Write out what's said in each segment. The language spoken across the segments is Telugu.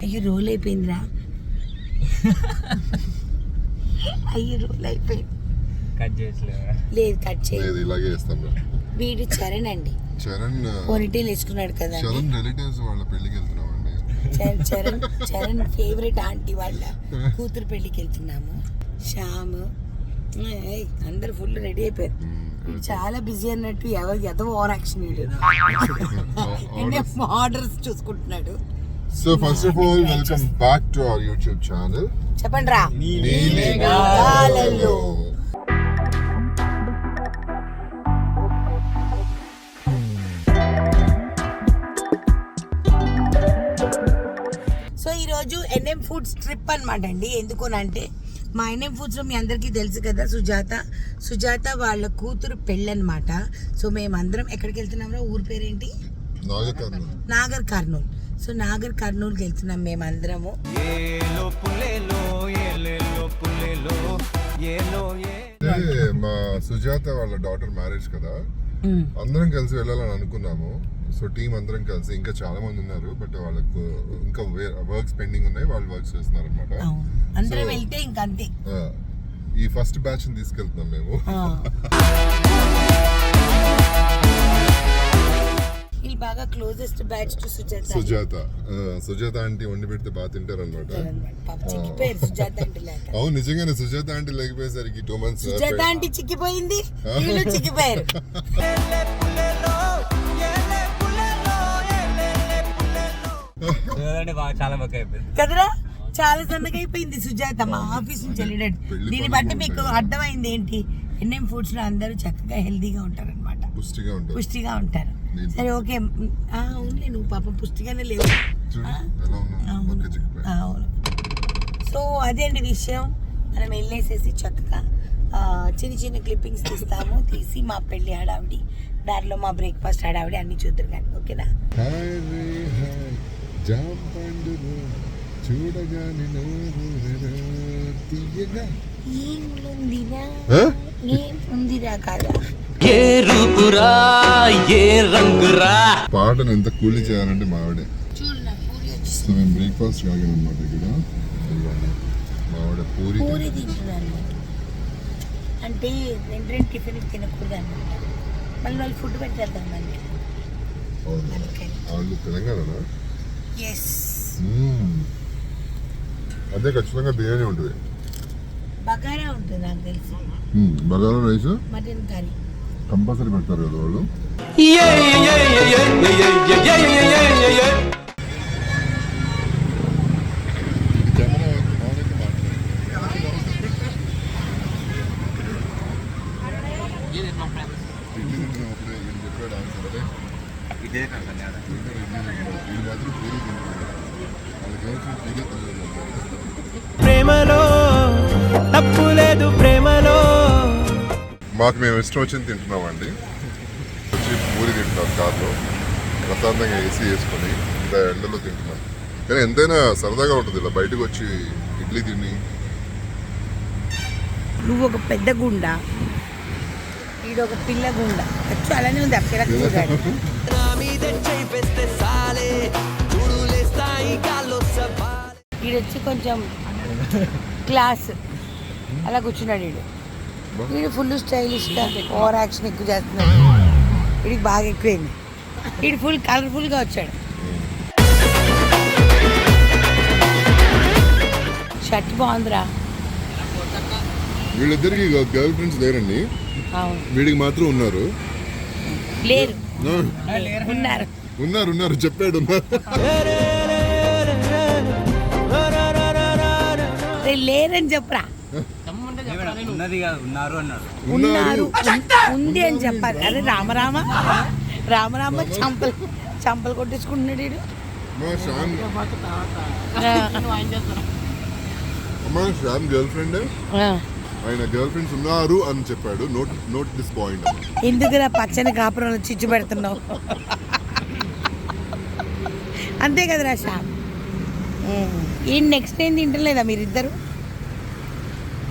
అయ్యో రోల్ అయిపోయిందిరా. అయ్యో రోల్ అయిపోయింది. కట్ చేయట్లేదు. లేదు కట్ చేయలేదు, ఇలాగే చేస్తాం. వీడు చరణ్ అండి. చరణ్ పోనీటేల్ వేసుకున్నాడు కదా. చరణ్ రిలేటివ్స్ వాళ్ళ పెళ్లికి వెళ్తున్నామండి. చరణ్ ఫేవరెట్ ఆంటీ వాళ్ళ కూతురు పెళ్లికి వెళ్తున్నాము. శ్యామ్ అందరు ఫుల్ రెడీ అయిపోయారు. చాలా బిజీ అన్నట్టు ఎవరు ఓవర్ యాక్షన్ ఆర్డర్స్ చూసుకుంటున్నాడు. So first of all welcome back to our YouTube channel. చెప్పండి రా. సో ఈరోజు ఎన్ఎం ఫుడ్స్ ట్రిప్ అనమాట అండి. ఎందుకోనంటే మా ఎన్ఎం ఫుడ్స్లో మీ అందరికీ తెలుసు కదా, సుజాత వాళ్ళ కూతురు పెళ్ళనమాట. సో మేమందరం ఎక్కడికి వెళ్తున్నాం? ఊరి పేరేంటి? నాగర్ కర్నూల్. సో నాగర్ కర్నూల్కి వెళ్తున్నాం మేమందరము. మా సుజాత వాళ్ళ డాటర్ మ్యారేజ్ కదా, అందరం కలిసి వెళ్ళాలని అనుకున్నాము. సో టీం అందరం కలిసి, ఇంకా చాలా మంది ఉన్నారు బట్ వాళ్ళకు ఇంకా వర్క్స్ పెండింగ్ ఉన్నాయి, వాళ్ళు వర్క్స్ చేస్తున్నారు అనమాట. అందరం వెళ్తే ఇంకా అంతే. ఈ ఫస్ట్ బ్యాచ్ ని తీసుకెళ్తున్నాం మేము. వీళ్ళు బాగా closest batch to Sujatha aunty వండి పెడితే బాగా తింటారు అనమాట. అవును, నిజంగానే సుజాత ఆంటీ లేకపోయేసరికి 2 months సుజాత ఆంటీ చిక్కిపోయింది, వీళ్ళు చిక్కిపోయారు. కదరా, చాలా సన్నగా అయిపోయింది సుజాత. మా ఆఫీస్ నుంచి వెళ్ళాడు. దీన్ని బట్టి మీకు అర్థమైంది ఏంటి, ఎన్ఎం ఫుడ్స్ లో అందరూ చక్కగా హెల్దీగా ఉంటారు అనమాట, పుష్టిగా ఉంటారు. సరే ఓకే, అవునులే నువ్వు పాపం పుష్టిగానే లేవు. అవును. సో అదే అండి విషయం. మనం వెళ్ళేసేసి చక్కగా చిన్న క్లిప్పింగ్స్ తీసి మా పెళ్లి హడావిడి, దారిలో మా బ్రేక్ఫాస్ట్ హడావిడి అన్ని చూద్దరు కానీ. ఓకేనా? ఏముందిరా కదా, ఏ రూపురా ఏ రంగురా. పాటను ఎంత కూలీ చేయాలంటే మావిడే. సో మేము బ్రేక్ఫాస్ట్ కాగాను అనమాట. ఇక్కడ మావిడ పూరి తింటున్నారు. అంటే 2 టిఫిన్ తినకూడదు అనమాట. మళ్ళీ వాళ్ళు ఫుడ్ పెట్టారు కదా మనకి. వాళ్ళు తెలంగాణ. ఎస్, అదే ఖచ్చితంగా బిర్యానీ ఉంటుంది, బగారా ఉంటుంది నాకు తెలిసి. Bagara rice, mutton curry compulsory పెడతారు కదా వాళ్ళు. ప్రేమలో తప్పు లేదు, ప్రేమలో. మాకు మేము ఇష్టం వచ్చింది తింటున్నామండి. వచ్చి పూరి తింటున్నాం కార్లో, ప్రశాంతంగా ఏసీ వేసుకొని ఇంత ఎండలో తింటున్నాం. కానీ ఎంతైనా సరదాగా ఉంటుంది ఇలా బయటకు వచ్చి ఇడ్లీ తిని. నువ్వు ఒక పెద్ద గుండా, వీడు ఒక పిల్ల గుండా. అచ్చు అలానే ఉంది ఆ పిల్ల. వీడొచ్చి కొంచెం క్లాస్ అలా కూర్చున్నాడు. వీడు ఫుల్ స్టైలిష్గా ఓవర్ యాక్షన్ ఎక్కువ చేస్తున్నాడు. వీడికి బాగా ఎక్కువైంది. వీడు ఫుల్ కలర్ఫుల్గా వచ్చాడు. షర్ట్ బాగుందిరా. వీళ్ళిద్దరికి గర్ల్ ఫ్రెండ్స్ లేరండి, వీడికి మాత్రం ఉన్నారు. లేరు, ఉన్నారు చెప్పాడు. లేరని చెప్పరా, ఉన్నారు ఉంది అని చెప్పాలి. అరే రామరామ చంపలు కొట్టించుకుంటున్నాడు వీడు. శ్యామ్ గర్ల్ ఫ్రెండ్, ఆయన గర్ల్ ఫ్రెండ్స్ ఉన్నారు అని చెప్పాడు. Note this point. ఎందుకురా పచ్చని కాపురంలో చిచ్చు పెడుతున్నావు? అంతే కదరా శ్యామ్. ఈ నెక్స్ట్ ఏం తింటలేదా మీరిద్దరు?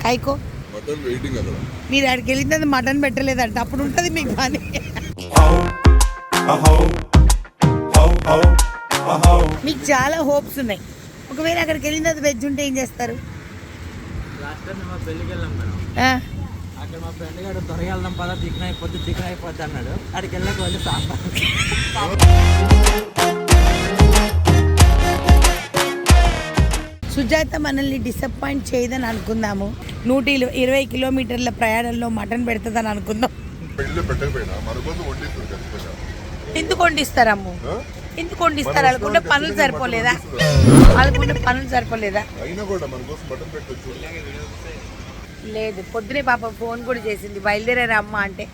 కైకో మీరు ఆడికి వెళ్ళింది మటన్ పెట్టలేదంట, అప్పుడు ఉంటుంది మీకు పని. మీకు చాలా హోప్స్ ఉన్నాయి. ఒకవేళ అక్కడికి వెళ్ళిన తర్వాత వెజ్ ఉంటే ఏం చేస్తారు? లాస్ట్ టైం మా పెళ్ళికి వెళ్ళాం మేడం. ఆ, అక్కడ మా ఫ్రెండ్ గారు త్వరగా వెళ్దాం పదా, చికెన్ అయిపోద్ది అన్నాడు. అక్కడికి వెళ్ళక వెళ్ళి సాంబార్. సుజాత మనల్ని డిసప్పాయింట్ చేయదని అనుకుందాము. 120 కిలోమీటర్ల ప్రయాణంలో మటన్ పెడుతుందని అనుకుందాం. పెళ్లి పెట్టకపోయినా మన కోసం వండిస్తారు ఖచ్చితంగా. ఎందుకు వండిస్తారమ్ము? ఎందుకు వండిస్తారు? వాళ్ళకుంటే పనులు సరిపోలేదా? వాళ్ళకుంటే పనులు సరిపోలేదా? అయినా కూడా మన కోసం మటన్ పెట్టొచ్చు. లేదు, పొద్దునే పాప ఫోన్ కూడా చేసింది, బయలుదేరారా అమ్మ అంటే.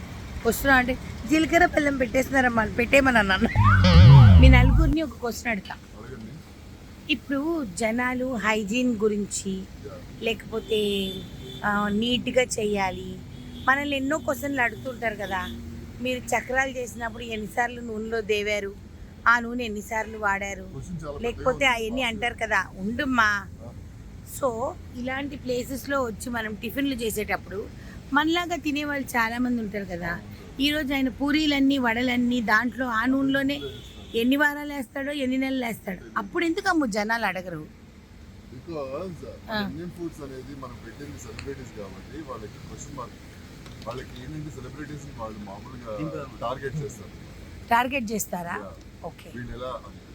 వస్తున్నా అంటే జీలకర్ర బెల్లం పెట్టేస్తున్నారమ్మా, పెట్టేయమని అన్నాను. మీ నలుగురిని ఒక క్వశ్చన్ అడుగుతా. అడగండి. ఇప్పుడు జనాలు హైజీన్ గురించి లేకపోతే నీట్గా చేయాలి, మనల్ని ఎన్నో క్వశ్చన్లు అడుగుతుంటారు కదా. మీరు చక్రాలు చేసినప్పుడు ఎన్నిసార్లు నూనెలో దేవారు, ఆ నూనె ఎన్నిసార్లు వాడారు, లేకపోతే అవన్నీ అంటారు కదా. ఉండుమ్మా. సో ఇలాంటి ప్లేసెస్లో వచ్చి మనం టిఫిన్లు చేసేటప్పుడు మనలాగా తినేవాళ్ళు చాలామంది ఉంటారు కదా. ఈరోజు ఆయన పూరీలన్నీ వడలన్నీ దాంట్లో ఆ నూనెలోనే ఎన్ని వారాలు వేస్తాడో ఎన్ని నెలలు వేస్తాడో. అప్పుడు ఎందుకు అమ్ము జనాలు అడగరు? బికాజ్ ఇండియన్ ఫుడ్స్ అనేది మనం పెట్టింది సెలబ్రిటీస్ కాబట్టి వాళ్ళకి క్వశ్చన్ మార్క్. వాళ్ళకి ఏంటంటే సెలబ్రిటీస్ వాళ్ళు మామూలుగా టార్గెట్ చేస్తారు. టార్గెట్ చేస్తారా? ఓకే. వీళ్ళు ఎలా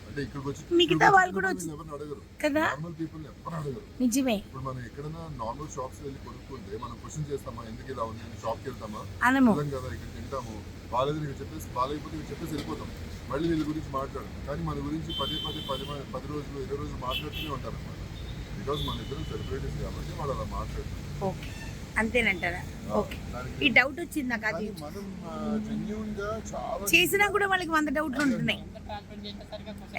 అంటే ఇక్కడికి వచ్చి మిగతా వాళ్ళు కూడా వచ్చి ఎవరిని అడగరు కదా. నార్మల్ పీపుల్ ఎవరు అడగరు. నిజమే. ఇప్పుడు మనం ఎక్కడైనా నార్మల్ షాప్స్ వెళ్ళి కొనుక్కుంటే మనం క్వశ్చన్ చేస్తామా, ఎందుకు ఇలా ఉంది అని షాప్కి వెళ్తామా? అనము కదా, ఇక్కడ తింటాము, బాగాలేదు ఇక్కడ చెప్పేసి, బాగాలేకపోతే ఇక్కడ చెప్పేసి వెళ్ళిపోతాం. మళ్ళీ వీళ్ళ గురించి మాట్లాడు. కానీ మన గురించి 10 రోజులు 20 రోజులు మాట్లాడుతూనే ఉంటారు అనమాట. బికాజ్ మన ఇద్దరు సెలబ్రిటీస్ కాబట్టి వాళ్ళు అలా మాట్లాడుతారు. ఓకే, అంతేనంటారా? ఓకే. ఈ డౌట్ వచ్చింది నాకు. అది మనం జెన్యూన్ గా చాలా చేసినా కూడా వాళ్ళకి 100 డౌట్లు ఉంటున్నాయి.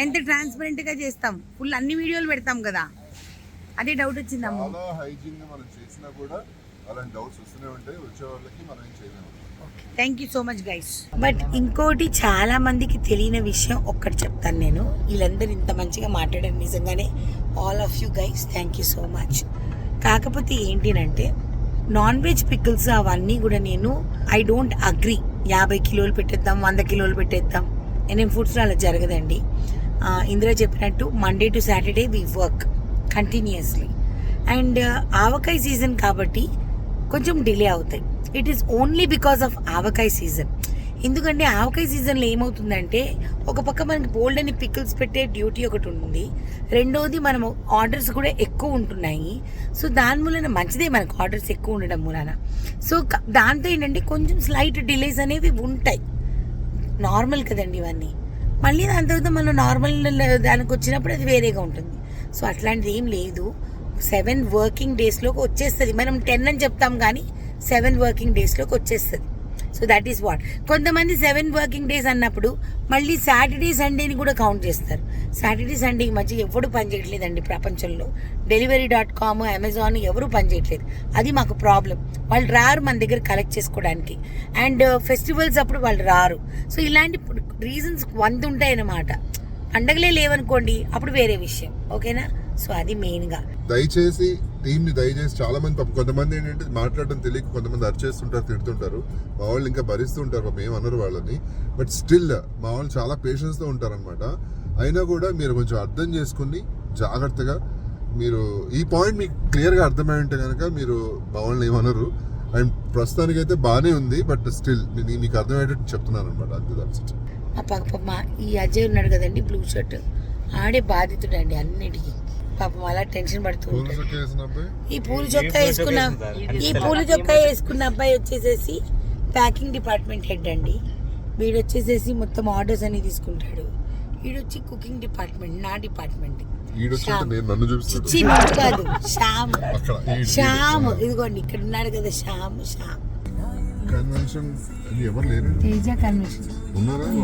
ఎంత ట్రాన్స్పరెంట్ గా చేస్తాం, ఫుల్ అన్ని వీడియోలు పెడతాం కదా. అదే డౌట్ వచ్చిందమ్మ. చాలా హైజీన్ గా మనం చేసినా కూడా అలాంటి డౌట్స్ వస్తూనే ఉంటాయి. వచ్చే వాళ్ళకి మనం ఏం చేయలేము. Thank you so much guys. But ఇంకోటి చాలా మందికి తెలియని విషయం ఒక్కటి చెప్తాను నేను. వీళ్ళందరూ ఇంత మంచిగా మాట్లాడారు, నిజంగానే all of you guys thank you so much. కాకపోతే ఏంటినంటే నాన్ వెజ్ పికిల్స్ అవన్నీ కూడా నేను ఐ డోంట్ అగ్రీ. 50 కిలోలు పెట్టేద్దాం, 100 కిలోలు పెట్టేద్దాం. నేను ఫుడ్స్లో అలా జరగదండి. ఇందులో చెప్పినట్టు Monday to Saturday we work continuously. And avakaya season కాబట్టి కొంచెం డిలే అవుతాయి. It is only because of avakaya season. ఎందుకంటే ఆవకాయ సీజన్లో ఏమవుతుందంటే ఒక పక్క మనకి బోల్డ్ అని పికిల్స్ పెట్టే డ్యూటీ ఒకటి ఉంటుంది, రెండోది మనము ఆర్డర్స్ కూడా ఎక్కువ ఉంటున్నాయి. సో దాని మూలన మంచిదే మనకు ఆర్డర్స్ ఎక్కువ ఉండడం మూలన. సో దాంతో ఏంటంటే కొంచెం స్లైట్ డిలేస్ అనేవి ఉంటాయి. నార్మల్ కదండి ఇవన్నీ. మళ్ళీ దాని తర్వాత మనం నార్మల్ దానికి వచ్చినప్పుడు అది వేరేగా ఉంటుంది. సో అట్లాంటిది ఏం లేదు. 7 వర్కింగ్ డేస్లోకి వచ్చేస్తుంది. మనం 10 అని చెప్తాం కానీ 7 వర్కింగ్ డేస్లోకి వచ్చేస్తుంది. So that is what. కొంతమంది 7 వర్కింగ్ డేస్ అన్నప్పుడు మళ్ళీ సాటర్డే సండేని కూడా కౌంట్ చేస్తారు. సాటర్డే సండే ఈ మధ్య ఎవరు పనిచేయట్లేదండి ప్రపంచంలో. Delivery.com, అమెజాన్ ఎవరు పనిచేయట్లేదు. అది మాకు ప్రాబ్లం. వాళ్ళు రారు మన దగ్గర కలెక్ట్ చేసుకోవడానికి. అండ్ ఫెస్టివల్స్ అప్పుడు వాళ్ళు రారు. సో ఇలాంటి రీజన్స్ 100 ఉంటాయన్నమాట. పండగలే లేవనుకోండి అప్పుడు వేరే విషయం. ఓకేనా? సో అది మెయిన్గా దయచేసి టీంని దయచేసి చాలా మంది పాపం కొంతమంది ఏంటంటే మాట్లాడడం తెలియక కొంతమంది అరిచేస్తుంటారు, తిడుతుంటారు. మా వాళ్ళు ఇంకా భరిస్తుంటారు, పాపం ఏమన్నారు వాళ్ళని. బట్ స్టిల్ మా వాళ్ళు చాలా పేషెన్స్తో ఉంటారనమాట. అయినా కూడా మీరు కొంచెం అర్థం చేసుకుని జాగ్రత్తగా మీరు ఈ పాయింట్ మీకు క్లియర్గా అర్థమై ఉంటే కనుక మీరు మా వాళ్ళని ఏమనరు. అండ్ ప్రస్తుతానికైతే బాగానే ఉంది. బట్ స్టిల్ మీకు అర్థమయ్యేటట్టు చెప్తున్నాను అనమాట. అంతే, దట్స్ ఇట్. మా ఈ అజయ్ ఉన్నాడు కదండి, బ్లూ షర్ట్, ఆడే బాధితుడండి అన్నిటికీ. పాపం అలా టెన్షన్ పడుతూ ఉంటాడు. ఈ పూల చొక్కా వేసుకున్న అబ్బాయి వచ్చేసేసి ప్యాకింగ్ డిపార్ట్మెంట్ హెడ్ అండి. వీడు వచ్చేసేసి మొత్తం ఆర్డర్స్ అని తీసుకుంటాడు. వీడొచ్చి కుకింగ్ డిపార్ట్మెంట్, నా డిపార్ట్మెంట్. కాదు, శ్యామ్. ఇదిగోండి ఇక్కడ ఉన్నాడు కదా శ్యామ్. కన్వెన్షన్ ఎవరు లేరు. తేజ కన్వెన్షన్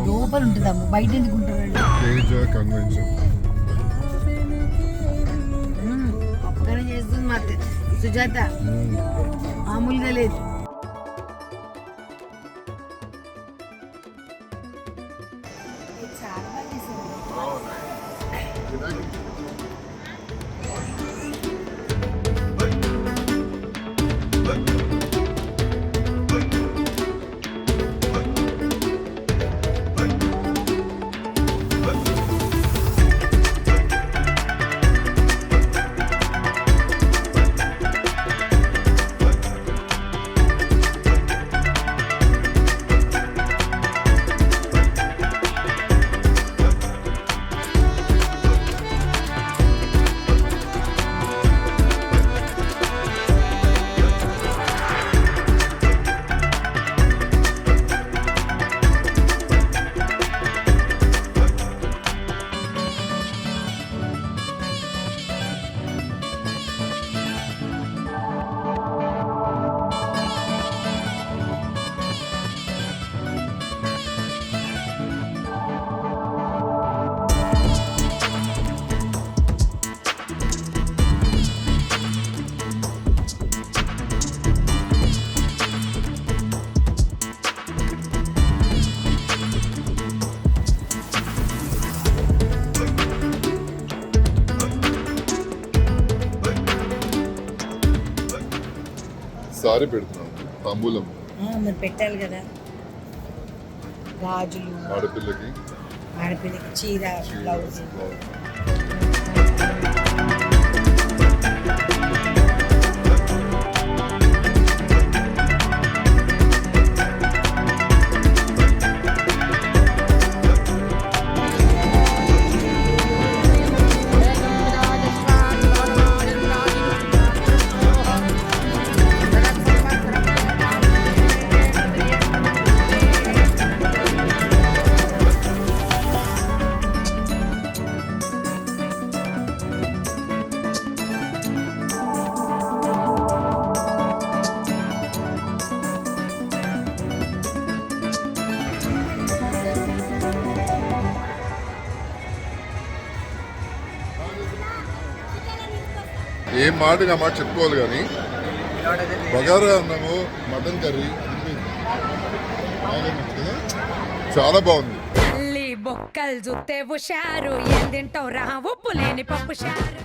లోపల ఉంటుందమ్మ, బయట ఎందుకు ఉంటారు? తేజ కన్వెన్షన్ ఒక్కనే చేస్తుంది మా సుజాత, మామూలుగా లేదు. చాలా బాగా చేశారు. సారీ పెడుతున్నాను తాంబూలం మరి పెట్టాలి కదా. గాజులు, ఆడపిల్లకి ఆడపిల్లకి చీర, బ్లౌజ్. ఏం మాటగా మాట చెప్పుకోవాలి కానీ బగారా అన్నము మటన్ కర్రీ కదా, చాలా బాగుంది. తల్లి బొక్కలు చూస్తే హుషారు ఏం తింటావు రా ఉప్పు లేని పప్పు షారు.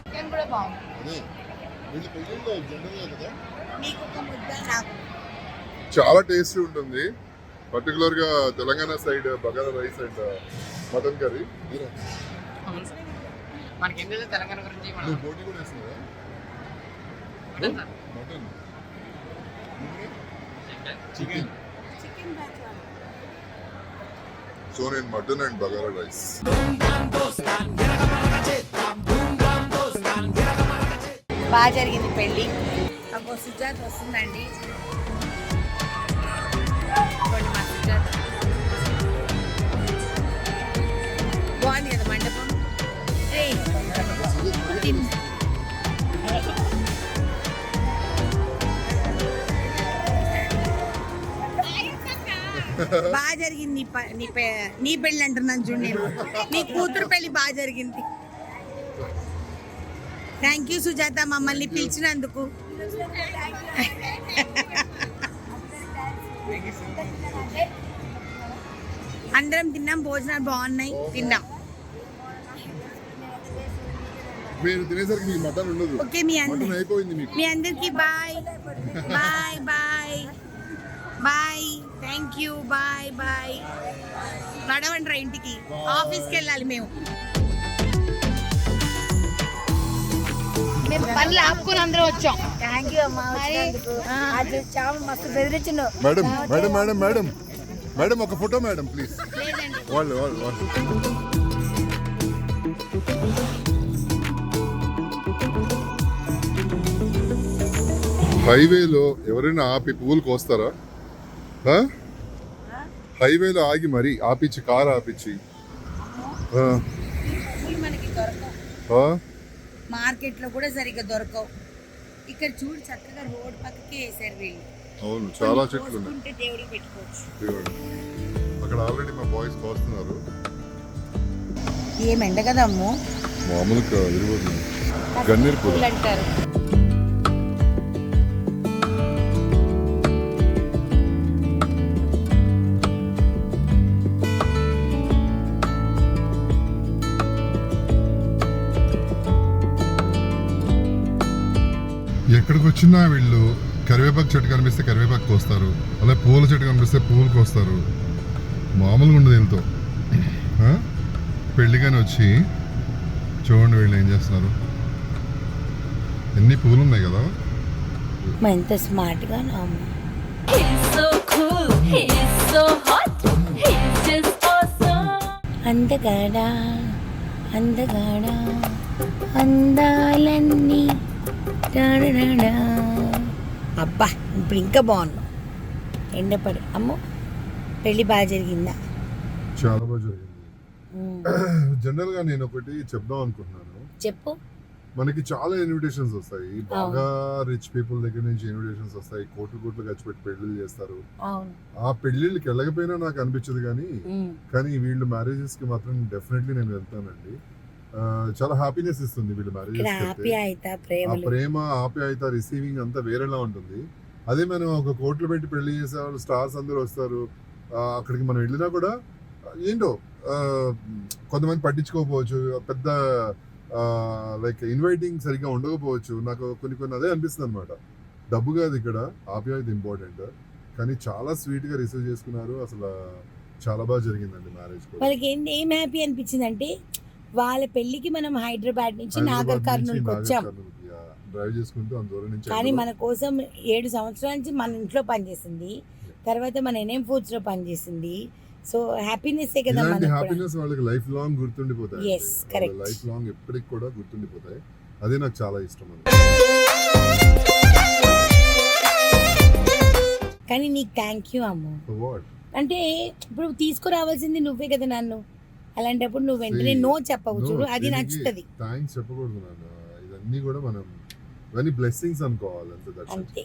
అదే, వీళ్ళ పెళ్ళిళ్ళలో జనరల్గా కదా నీకు ఒక ముద్ద, నాకు చాలా టేస్టీ ఉంటుంది. పర్టికులర్ గా Telangana side bagara rice and mutton curry. మనకేం తెలుసు తెలంగాణ గురించి? నువ్వు పోటీ కూడా వేస్తున్నావా? Mutton chicken. సో నేను మటన్ అండ్ బగారా రైస్. బాగా జరిగింది పెళ్ళి. అబ్బో సుజాత వస్తుందండి. ఇదిగోండి మా సుజాత. బాగుంది కదా మండపం. ఏయ్, తిన్. బాగా జరిగింది నీ పెళ్ళి అంటున్నాను చూడు. నేను నీ కూతురు పెళ్ళి బాగా జరిగింది. థ్యాంక్ యూ సుజాత మమ్మల్ని పిలిచినందుకు. అందరం తిన్నాం, భోజనాలు బాగున్నాయి, తిన్నాం. మీరు తినేసరికి మీకు మటన్ ఉండదు. ఓకే, మీ మటన్ అయిపోయింది మీకు. మీ అందరికి bye bye bye bye. Thank you, bye bye. నడవండి ఇంటికి, ఆఫీస్కి వెళ్ళాలి మేము. పనులు ఆపుకొని అందరూ వచ్చాం. థ్యాంక్ యూ అమ్మా వచ్చినందుకు. అది చాలా మస్తు బెదిరించు. Madam madam madam madam madam ఒక ఫోటో మేడం ప్లీజ్. వాళ్ళు వాళ్ళు వాళ్ళు హైవేలో ఎవరైనా ఆపి పువ్వులు కోస్తారా? హైవేలో ఆగి మరి ఆపిచ్చి కారు ఆపిచ్చి మనకి దొరకవు, మార్కెట్ లో కూడా సరిగ్గా దొరకవు. ఇక్కడ చూడు చక్కగా రోడ్ పక్కకే వేసారు వీళ్ళు. అవును, చాలా చెట్లు ఉన్నాయి. కోసుకుంటే దేవుడికి పెట్టుకోవచ్చు. దేవుడు. అక్కడ ఆల్రెడీ మా బాయ్స్ కోస్తున్నారు. ఏం ఎండ కదా అమ్ము, మామూలుగా విరిగిపోతుంది. గన్నేరు పూలు అంటారు. ఎక్కడికి వచ్చినా వీళ్ళు కరివేపాకు చెట్టు కనిపిస్తే కరివేపాకు కోస్తారు, అలా పూల చెట్టు కనిపిస్తే పూలు కోస్తారు. మామూలుగా ఉండదు వీళ్ళతో. పెళ్ళిగానే వచ్చి చూడండి వీళ్ళు ఏం చేస్తున్నారు. ఎన్ని పూలు ఉన్నాయి కదా. ఎంత స్మార్ట్ గా అందగాడా అందగాడా అందాలన్నీ. అబ్బా ఇప్పుడు ఇంకా బాగున్నాం. ఎండపడి అమ్మో పెళ్ళి బాగా జరిగిందా? చాలా బాగా జరిగింది. జనరల్ గా నేను ఒకటి చెప్దాం అనుకుంటున్నాను. చెప్పు. మనకి చాలా ఇన్విటేషన్స్ వస్తాయి, బాగా రిచ్ పీపుల్ దగ్గర నుంచి ఇన్విటేషన్స్ వస్తాయి. కోట్లు కోట్లు ఖర్చు పెట్టి పెళ్లిళ్ళు చేస్తారు. ఆ పెళ్లిళ్ళకి వెళ్ళకపోయినా నాకు అనిపించదు కానీ వీళ్ళు మ్యారేజెస్ కి మాత్రం డెఫినెట్లీ నేను వెళ్తానండి. చాలా హ్యాపీనెస్ ఇస్తుంది వీళ్ళు మ్యారేజెస్. ప్రేమ ఆప్యాయత రిసీవింగ్ అంతా వేరేలా ఉంటుంది. అదే మనం ఒక కోట్లు పెట్టి పెళ్లి చేసే వాళ్ళు స్టార్స్ అందరూ వస్తారు. అక్కడికి మనం వెళ్ళినా కూడా ఏంటో కొంతమంది పట్టించుకోకపోవచ్చు, పెద్ద లైక్ ఇన్వైటింగ్ సరిగ్గా ఉండకపోవచ్చు. నాకు కొన్ని అదే అనిపిస్తుంది అనమాట. డబ్బు కాదు ఇక్కడ, ఆప్యాయత ఇంపార్టెంట్. కానీ చాలా స్వీట్ గా రిసీవ్ చేసుకున్నారు. అసలు చాలా బాగా జరిగిందండి మ్యారేజ్ కూడా. వాళ్ళకి ఏం హ్యాపీ అనిపించింది అంటే వాళ్ళ పెళ్లికి మనం హైదరాబాద్ నుంచి నాగర్ కర్నూలుకి వచ్చాం, డ్రైవ్ చేసుకుంటూ అందులో నుంచి. కానీ మన కోసం 7 సంవత్సరాల నుంచి మన ఇంట్లో పనిచేసింది, తర్వాత మన ఎన్ఎం ఫుడ్స్ లో పనిచేసింది. సో హ్యాపీనెస్ కదా ఇలాంటి మనకు కూడా. హ్యాపీనెస్ వాళ్ళకి లైఫ్ లాంగ్ గుర్తుండిపోతాయి. Yes, correct. లైఫ్ లాంగ్ ఎప్పటికి కూడా గుర్తుండిపోతాయి. అదే నాకు చాలా ఇష్టం అండి. కానీ నీకు థ్యాంక్ యూ అమ్మ. So what? అంటే ఇప్పుడు తీసుకురావాల్సింది నువ్వే కదా నన్ను, అలాంటప్పుడు నువ్వు వెంటనే See, నో చెప్పవు చూడు, No, అది దీనికి నచ్చుతుంది థ్యాంక్స్ చెప్పకూడదు నాన్న. ఇవన్నీ కూడా మనం ఇవన్నీ బ్లెస్సింగ్స్ అనుకోవాలి అంతే. that's it. అంతే.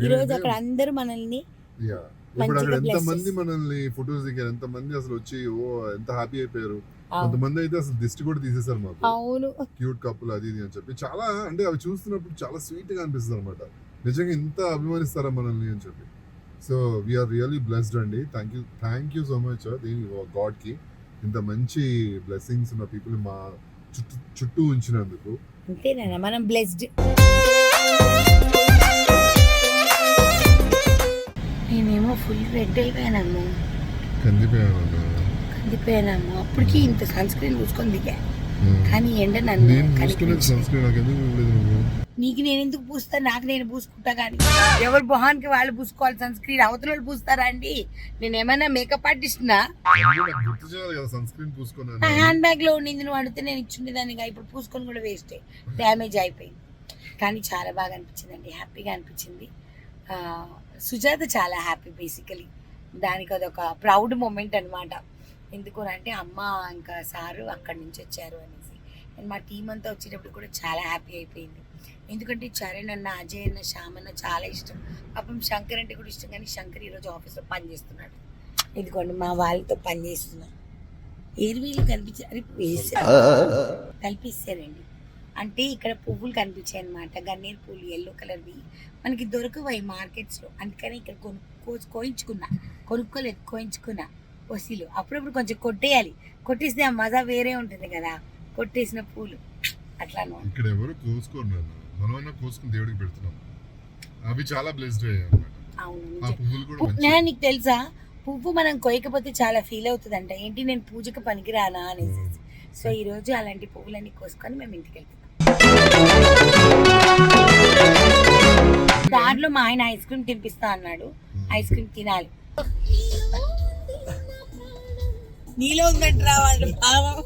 ఈ రోజు ఏంటంటే, అక్కడ అందరూ మనల్ని yeah. ఇప్పుడు అక్కడ మంచిగా ఎంత bless మంది చేస్తారు. మనల్ని ఫొటోస్ దిగారు, ఎంత మంది అసలు వచ్చి ఓ ఎంత హ్యాపీ అయిపోయారు. అవును. కొంతమంది అయితే అసలు దిష్టి కూడా తీసేశారు మాకు, అవును క్యూట్ కప్పులు అది ఇది అని చెప్పి. చాలా అంటే అవి చూస్తున్నప్పుడు చాలా స్వీట్ గా అనిపిస్తుంది అనమాట, నిజంగా ఇంత అభిమానిస్తారా మనల్ని అని చెప్పి. సో వీఆర్ రియల్లీ బ్లెస్డ్ అండి. థ్యాంక్ యూ సో మచ్ దీని గాడ్ కి ఇంత మంచి బ్లెస్సింగ్స్ ఉన్న పీపుల్ మా చుట్టూ ఉంచినందుకు. అంతేనా, మనం బ్లెస్డ్. నేనేమో ఫుల్ రెడ్ అయిపోయానమ్మా, కందిపోయానమ్మా. అప్పటికి ఇంత సన్ స్క్రీన్ పూసుకొని దిగా, కానీ ఎండ నన్ను నేను పూసుకునేది కనిపించదు. సన్ స్క్రీన్ నాకు ఎందుకు ఇవ్వలేదు నువ్వు? నీకు నేను ఎందుకు పూస్తాను, నాకు నేను పూసుకుంటా. కానీ ఎవరు మొహానికి వాళ్ళు పూసుకోవాలి సన్ స్క్రీన్, అవతల వాళ్ళు పూస్తారా అండి? నేను ఏమైనా మేకప్ ఆర్టిస్ట్నా? నాకు గుర్తు చేయాలి కదా సన్ స్క్రీన్ పూసుకున్నాను. నా హ్యాండ్ బ్యాగ్ లో ఉండింది, నువ్వు అడిగితే నేను ఇచ్చిండేదానిగా. ఇప్పుడు పూసుకొని కూడా వేస్టే, డ్యామేజ్ అయిపోయింది. కానీ చాలా బాగా అనిపించిందండి, హ్యాపీగా అనిపించింది. సుజాత చాలా హ్యాపీ బేసికలీ. దానికి అదొక ప్రౌడ్ మూమెంట్ అనమాట. ఎందుకు అంటే అమ్మ ఇంకా సారు అక్కడి నుంచి వచ్చారు అనేసి. అండ్ మా టీం అంతా వచ్చేటప్పుడు కూడా చాలా హ్యాపీ అయిపోయింది. ఎందుకంటే చరణ్ అన్న, అజయ్ అన్న, శ్యామ్ అన్న చాలా ఇష్టం. పాపం శంకర్ అంటే కూడా ఇష్టం, కానీ శంకర్ ఈరోజు ఆఫీస్లో పని చేస్తున్నాడు. ఎందుకంటే మా వాళ్ళతో పని చేస్తున్నా. ఏరువీళ్ళు కనిపించారు, అది వేసారు, కల్పిస్తారండి. అంటే ఇక్కడ పువ్వులు కనిపించాయి అనమాట, గన్నేరు పువ్వులు ఎల్లో కలర్వి. మనకి దొరకవు మార్కెట్స్లో, అందుకని ఇక్కడ కోయించుకున్నా వసీలు. అప్పుడప్పుడు కొంచెం కొట్టేయాలి, కొట్టేస్తే ఆ మజా వేరే ఉంటుంది కదా, కొట్టేసిన పూలు అట్లా అన్నమాట. ఇక్కడ ఎవరు కోసుకోరు నాన్న, మనమన్నా కోసుకుని దేవుడికి పెడుతున్నాం. అవి చాలా బ్లెస్డ్ అయ్యాయి అన్నమాట. అవును, ఆ పువ్వులు కూడా నిజం. మంచి నీకు తెలుసా, పువ్వు మనం కొయ్యకపోతే చాలా ఫీల్ అవుతుందంట, ఏంటి నేను పూజకు పనికిరానా అనేసి. సో ఈరోజు అలాంటి పువ్వులన్నీ కోసుకొని మేము ఇంటికి వెళ్తాం. దాంట్లో మా ఆయన ఐస్ క్రీమ్ తినిపిస్తా అన్నాడు, ఐస్ క్రీమ్ తినాలి. నీలో ఉందంటరా వాళ్ళు భావం.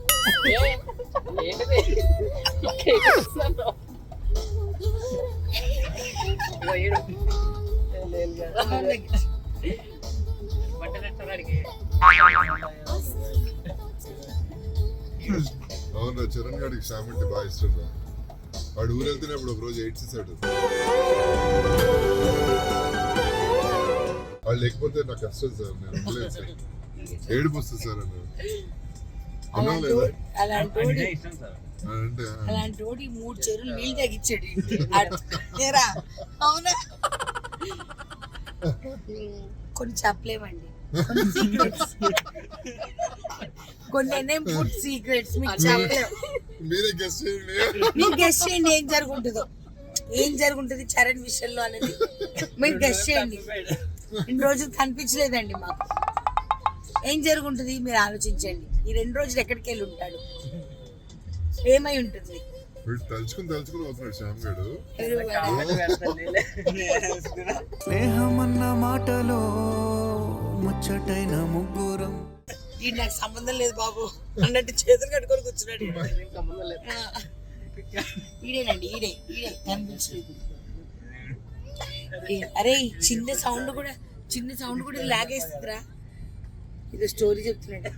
అవును, చరణ్ గారికి శ్యామ్ అంటే బాగా ఇష్టం రా. వాడు ఊరు వెళ్తున్నప్పుడు ఒక రోజు ఏడ్చేసాడు. వాళ్ళు లేకపోతే నాకు కష్టం సార్, నేను ఉండలేదు సార్, ఏడుపు వస్తుంది సార్ అన్నాడు. అన్నావు లేదా అలాంటి అంటే అలాంటి 3 చెరువులు నీళ్ళు తగ్గించాడు ఏరా. అవునా, కొన్ని చెప్పలేమండి, కొన్ని ఎన్ఎం ఫుడ్ సీక్రెట్స్ మీకు చెప్పలేము. మీరే గెస్ట్ చేయండి. మీరు గెస్ట్ చేయండి ఏం జరుగుంటుంది చరణ్ విషయంలో అనేది మీరు గెస్ట్ చేయండి. ఇన్ని రోజులు కనిపించలేదండి మాకు, ఏం జరుగుంటుంది మీరు ఆలోచించండి. ఈ 2 రోజులు ఎక్కడికి వెళ్ళి ఉంటాడు, ఏమై ఉంటుంది? వీడు తలుచుకుని అవుతున్నాడు శ్యామ్ గారు. స్నేహమన్న మాటలో ముచ్చటైన ముగ్గురం. ఈ నాకు సంబంధం లేదు బాబు అన్నట్టు చేతులు కట్టుకొని కూర్చున్నాడు. ఈడేనండి, ఈడే కనిపించలేదు. అరే చిన్న సౌండ్ కూడా లాగేస్తుందిరా. ఇది స్టోరీ చెప్తున్నాడు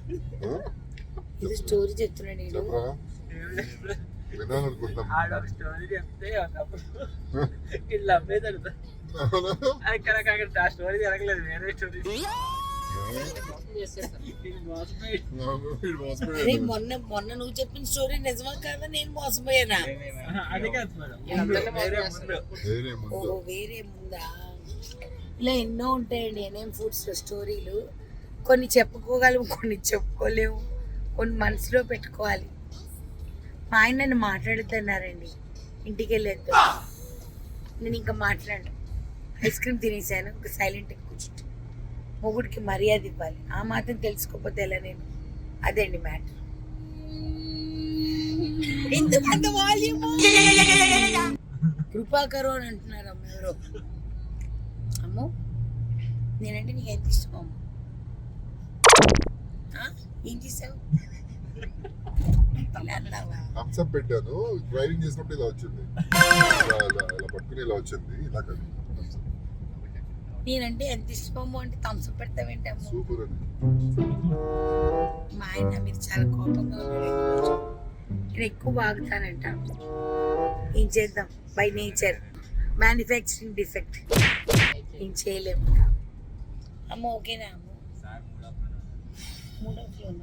ఈడు. చెప్పరా వినాలనుకుంటాం. స్టోరీ జరగలేదు, వేరే స్టోరీ. అరే మొన్న నువ్వు చెప్పిన స్టోరీ నిజమా కాదా, నేను మోసపోయానా? అది కాదు మేడం, వేరే ముందు వేరే ముందా? ఇలా ఎన్నో ఉంటాయండి ఎన్ఎం ఫుడ్స్ స్టోరీలు. కొన్ని చెప్పుకోగలము, కొన్ని చెప్పుకోలేము, కొన్ని మనసులో పెట్టుకోవాలి. మా ఆయన నన్ను మాట్లాడుతున్నారండి, ఇంటికి వెళ్ళేద్దాం. నేను ఇంకా మాట్లాడను. ఐస్ క్రీమ్ తినేసాను, ఒక సైలెంట్గా కూర్చుంటే మొగుడికి మర్యాద ఇవ్వాలి, ఆ మాత్రం తెలుసుకోకపోతే ఎలా నేను? అదే అండి మ్యాటర్. ఎందుకంత వాల్యూమ్? కృపాకరు అని అంటున్నారు అమ్మ ఎవరో. అమ్మో నేనంటే నీకు ఎంత ఇష్టం అమ్మ? ఏం చేసావు? ఇలా అన్నావా? థమ్స్అప్ పెట్టాను, డ్రైవింగ్ చేసినప్పుడు ఇలా వచ్చింది, ఇలా పట్టుకుని ఇలా వచ్చింది, ఇలా కాదు. నేనంటే ఎంత ఇష్టమో అంటే థమ్స్అప్ పెడతావేంటమ్మో? సూపర్ అని. మా ఆయన మీరు చాలా కోపంగా ఉన్నాడు. నేను ఎక్కువ వాగుతానంట. ఏం చేద్దాం, బై నేచర్, మ్యానుఫ్యాక్చరింగ్ డిఫెక్ట్, ఏం చేయలేము. అమ్మ ఓకేనా అమ్మ? మూడో ఫ్లోర్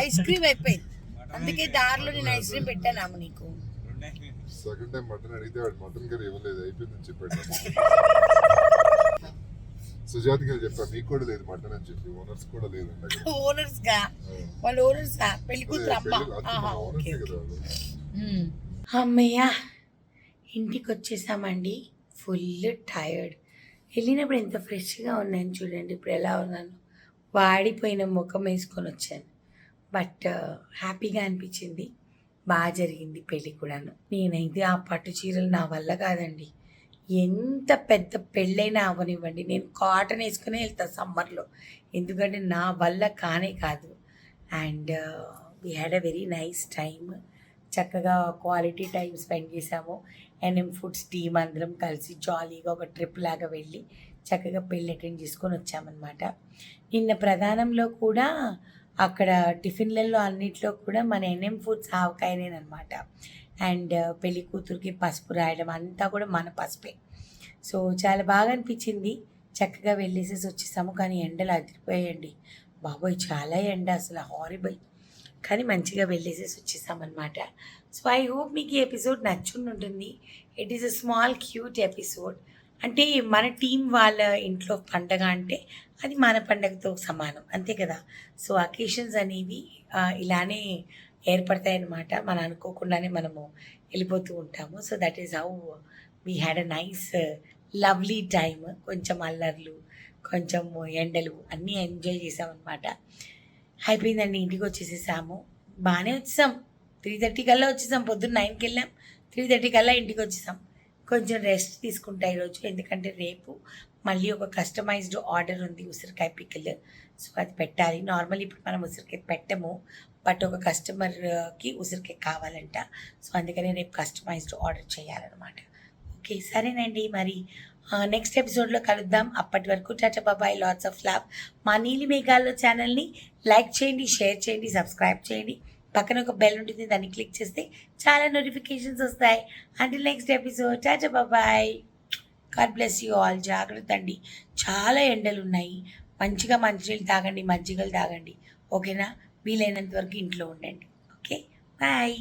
ఐస్ క్రీమ్ అయిపోయింది, అందుకే దారిలో నేను ఐస్ క్రీమ్ పెట్టాను అమ్మ నీకు. సెకండ్ టైం మటన్ అడిగితే వాడు మటన్ కర్రీ ఇవ్వలేదు, అయిపోయిందని చెప్పాడు. సుజాతకి చెప్పా మీకు కూడా లేదు మటన్ అని చెప్పి, ఓనర్స్ కూడా లేదు. ఓనర్స్ గా వాళ్ళు ఓనర్స్ పెళ్లి కూతురు అమ్మ. ఓనర్సే కదా వాళ్ళు. అమ్మయ్యా ఇంటికి వచ్చేసామండి. Full tired. వెళ్ళినప్పుడు ఎంత ఫ్రెష్గా ఉన్నాను చూడండి, ఇప్పుడు ఎలా ఉన్నాను, వాడిపోయిన ముఖం వేసుకొని వచ్చాను. బట్ హ్యాపీగా అనిపించింది, బాగా జరిగింది పెళ్ళి కూడాను. నేనైతే ఆ పట్టు చీరలు నా వల్ల కాదండి, ఎంత పెద్ద పెళ్ళైనా అవనివ్వండి, నేను కాటన్ వేసుకునే వెళ్తాను సమ్మర్లో, ఎందుకంటే నా వల్ల కానే కాదు. And we had a very nice time. చక్కగా క్వాలిటీ టైం స్పెండ్ చేసాము. ఎన్ఎం ఫుడ్స్ టీమ్ అందరం కలిసి జాలీగా ఒక ట్రిప్ లాగా వెళ్ళి చక్కగా పెళ్ళి అటెండ్ చేసుకొని వచ్చామన్నమాట. నిన్న ప్రధానంలో కూడా అక్కడ టిఫిన్లలో అన్నిట్లో కూడా మన ఎన్ఎం ఫుడ్స్ ఆవకాయనేనమాట. అండ్ పెళ్లి కూతురికి పసుపు రాయడం అంతా కూడా మన పసుపే. సో చాలా బాగా అనిపించింది, చక్కగా వెళ్ళేసేసి వచ్చేసాము. కానీ ఎండలు అదిరిపోయాయండి బాబోయ్, చాలా ఎండ అసలు హారిబుల్. కానీ మంచిగా వెళ్ళేసేసి వచ్చేసామన్నమాట. సో ఐ హోప్ మీకు ఈ ఎపిసోడ్ నచ్చుండి ఉంటుంది. It is a small cute episode. అంటే మన టీం వాళ్ళ ఇంట్లో పండగ అంటే అది మన పండగతో సమానం, అంతే కదా. సో అకేషన్స్ అనేవి ఇలానే ఏర్పడతాయన్నమాట, మనం అనుకోకుండానే మనము వెళ్ళిపోతూ ఉంటాము. So that is how we had a nice lovely time. కొంచెం అల్లర్లు, కొంచెం ఎండలు అన్నీ ఎంజాయ్ చేసామన్నమాట. అయిపోయిందండి, ఇంటికి వచ్చేసేసాము. బాగానే వచ్చేసాం, 3:30 కల్లా వచ్చేసాం. పొద్దున్న 9కి వెళ్ళాం, 3:30 కల్లా ఇంటికి వచ్చేసాం. కొంచెం రెస్ట్ తీసుకుంటా ఈరోజు, ఎందుకంటే రేపు మళ్ళీ ఒక కస్టమైజ్డ్ ఆర్డర్ ఉంది, ఉసిరికాయ పికిల్. సో అది పెట్టాలి. నార్మల్ ఇప్పుడు మనం ఉసిరికాయ పెట్టము, బట్ ఒక కస్టమర్కి ఉసిరికాయ కావాలంట. సో అందుకనే రేపు కస్టమైజ్డ్ ఆర్డర్ చేయాలన్నమాట. ఓకే సరేనండి, మరి నెక్స్ట్ ఎపిసోడ్లో కలుద్దాం. అప్పటి వరకు టాటా బాబాయ్, లాట్స్ ఆఫ్ లవ్. మా నీలి మేఘాల్లో ఛానల్ని లైక్ చేయండి, షేర్ చేయండి, సబ్స్క్రైబ్ చేయండి. పక్కన ఒక బెల్ ఉంటుంది, దాన్ని క్లిక్ చేస్తే చాలా నోటిఫికేషన్స్ వస్తాయి. అంటిల్ నెక్స్ట్ ఎపిసోడ్, టాటా బాబాయ్. God bless you all. జాగ్రత్త అండి, చాలా ఎండలు ఉన్నాయి. మంచిగా మంచినీళ్ళు తాగండి, మజ్జిగలు తాగండి, ఓకేనా. వీలైనంత వరకు ఇంట్లో ఉండండి. Okay bye.